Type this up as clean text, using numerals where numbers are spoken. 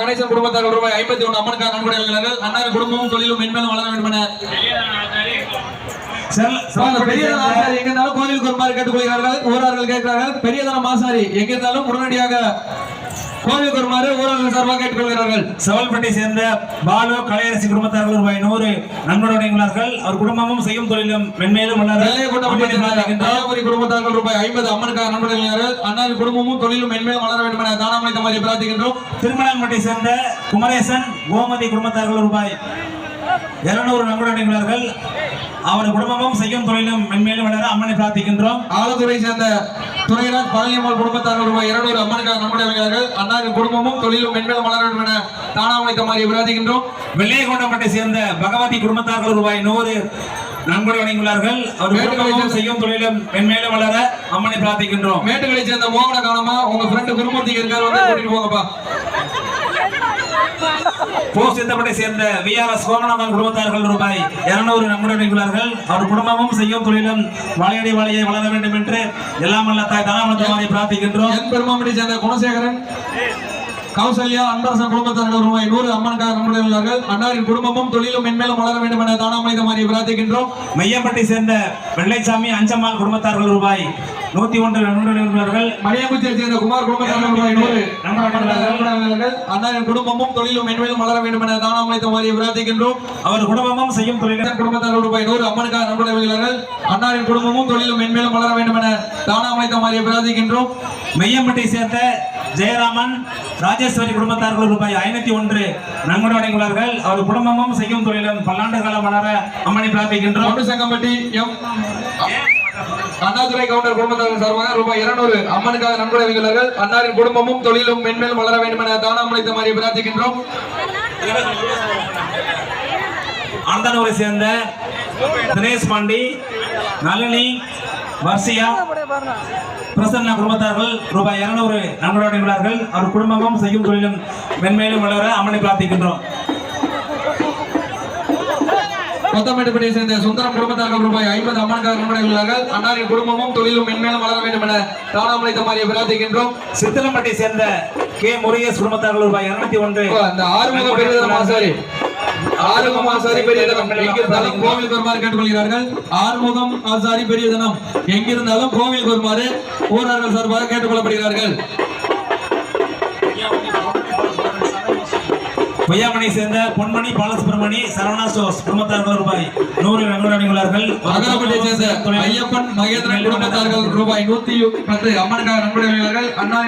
கணேசன் குடும்பத்தார்கள் ரூபாய் 51 அம்மனுக்காக நன்கொடையாளர்கள் அன்னாரின் குடும்பமும் தொழிலும் மென்மேலும் வளர வேண்டும் என எங்க இருந்தாலும் கோவிலுக்கு வருமாறு கேட்டுக்கொள்கிறார்கள். ஊரார்கள் கேட்கிறார்கள். பெரியதனம் ஆசாரி எங்க இருந்தாலும் உடனடியாக கோவிலுக்கு வருமாறு ஊரார்கள் சார்பாக கேட்டுக்கொள்கிறார்கள். செவல்பட்டை சேர்ந்த பாலு கலையரசி குடும்பத்தார்கள் ரூபாய் 100 நன்கொடையாளர்கள். அவர் குடும்பமும் செய்யும் தொழிலும் மென்மேலும் குடும்பத்தார்கள் ரூபாய் 50 அம்மனுக்காக நன்கொடையாளர்கள் அன்னாரின் குடும்பமும் தொழிலும் மென்மேலும் வளர வேண்டும் என தானாமலை தம்மாரை பிரார்த்திக்கின்றோம். திருமணம்பட்டை சேர்ந்த குமரேசன் கோமதி குடும்பத்தார்கள் ரூபாய் 200 நன்கொடையாளர்கள். அவர் குடும்பமும் செய்யும் தொழிலும் மென்மேலும் வளர அம்மனை பிரார்த்திக்கின்றோம். ஆலத்துறை சேர்ந்த துறையினர் பழனியம்மாள் குடும்பத்தார்கள் ரூபாய் 200 அம்மனுக்காக நன்கொடையாளர்கள் அன்னாரின் குடும்பமும் தொழிலும் மென்மேலும் வளர வேண்டும் என தானாமலை தம்மாரை பிரார்த்திக்கின்றோம். வெள்ளையகொண்டம்பட்டை சேர்ந்த பகவதி குடும்பத்தார்கள் ரூபாய் 100 நன்கொடை வழங்கியுள்ளார்கள். அவர் குடும்பமும் செய்யும் தொழிலும் மென்மேலும் வளர அம்மனை பிரார்த்திக்கின்றோம். மேட்டுகளை சேர்ந்த மோகன காலமா உங்க ஃப்ரெண்ட் குருமூர்த்தி இருக்காரு, வந்து கூட்டிட்டு போங்கப்பா. போஸ்தப்பட்டை சேர்ந்த விஆர்எஸ் கோமநாதன் குடும்பத்தார்கள் ரூபாய் 200 நன்கொடை வழங்கியுள்ளார்கள். அவர் குடும்பமும் செய்யும் தொழிலும் வாழையடி வாழையை வளர வேண்டும் என்று எல்லாம் வல்ல தாய் தானாமலை பிரார்த்திக்கின்றோம். என் பெருமாமணி சேர்ந்த குணசேகரன் கௌசல்யா அன்பரசன் குடும்பத்தார்கள் ரூபாய் 100 அம்மனுக்காக நன்கொடையாளர்கள் அன்னாரின் குடும்பமும் தொழிலும் மென்மேலும் வளர வேண்டும் என தானாமலை தம்மாரை பிரார்த்திக்கின்றோம். மையப்பட்டை சேர்ந்த வெள்ளைசாமி அஞ்சம்மாள் குடும்பத்தார்கள் ரூபாய் 101 நன்கொடையாளர்கள். மணியம்புச்சியை சேர்ந்த குமார் குடும்பத்தார்கள் ரூபாய் 100 நன்கொடையாளர்கள் அன்னாரின் குடும்பமும் தொழிலும் மென்மேலும் வளர வேண்டும் என தானாமலை தம்மாரை பிரார்த்திக்கின்றோம். அவர் குடும்பமும் செய்யும் தொழிலும் குடும்பத்தார்கள் ரூபாய் 100 அம்மனுக்காக நன்கொடையாளர்கள் அன்னாரின் குடும்பமும் தொழிலும் மென்மேலும் வளர வேண்டும் என தானாமலை தம்மாரை பிரார்த்திக்கின்றோம். மெய்யம்பட்டை சேர்ந்த ஜெயராமன் ராஜேஸ்வரி குடும்பத்தார்கள் ரூபாய் 501 நன்கொடை வழங்கியுள்ளார்கள். அவர் குடும்பமும் செய்யும் தொழிலும் பல்லாண்டு காலம் வளர அம்மனை பிரார்த்திக்கின்றோம். செங்கம்பட்டி எம் அண்ணாதுரை கவுண்டர் குடும்பத்தார்கள் சார்பாக ரூபாய் 200 அம்மனுக்காக நன்கொடை வழங்கியுள்ளார்கள் அன்னாரின் குடும்பமும் தொழிலும் மென்மேலும் வளர வேண்டும் என தானாமலை தம்மாரை பிரார்த்திக்கின்றோம். ஆந்தனூரை சேர்ந்த தினேஷ் பாண்டி நளினி வர்ஷியா பிரசன்னா குடும்பத்தார்கள் ரூபாய் 200 நன்கொடை வழங்கியுள்ளார்கள். அவர் குடும்பமும் செய்யும் தொழிலும் மென்மேலும் வளர அம்மனை பிரார்த்திக்கின்றோம். கொத்தமேட்டுப்பட்டியை சேர்ந்த சுந்தரம் குடும்பத்தார்கள் ரூபாய் 50 அம்மனுக்காக நன்கொடை வழங்கியுள்ளார்கள் அன்னாரின் குடும்பமும் தொழிலும் மென்மேலும் வளர வேண்டும் என தானாமலை தம்மாரை பிரார்த்திக்கின்றோம். சித்தலம்பட்டை சேர்ந்த கே முருகேஷ் குடும்பத்தார்கள் ரூபாய் 201. அந்த ஆறுமுக பெரியதனம் ஆசாரி ஆறுமுகம் ஆசாரி பெரியதனம் எங்கிருந்தாலும் கோவிலுக்கு வருமாறு கேட்டுக்கொள்கிறார்கள். ஆறுமுகம் ஆசாரி பெரியதனம் எங்கிருந்தாலும் கோவிலுக்கு வருமாறு ஊரார்கள் சார்பாக கேட்டுக்கொள்ளப்படுகிறார்கள். பொய்யாமணி சேர்ந்த பொன்மணி பாலசுப்ரமணி சரவணா ஸ்டோர்ஸ் குடும்பத்தார்கள் ரூபாய் 100 நன்கொடை வழங்கியுள்ளார்கள். அகரப்பட்டியை சேர்ந்த ஐயப்பன் மகேந்திரன் குடும்பத்தார்கள் ரூபாய் 110 அம்மனுக்காக நன்கொடை வழங்கியுள்ளார்கள் அண்ணா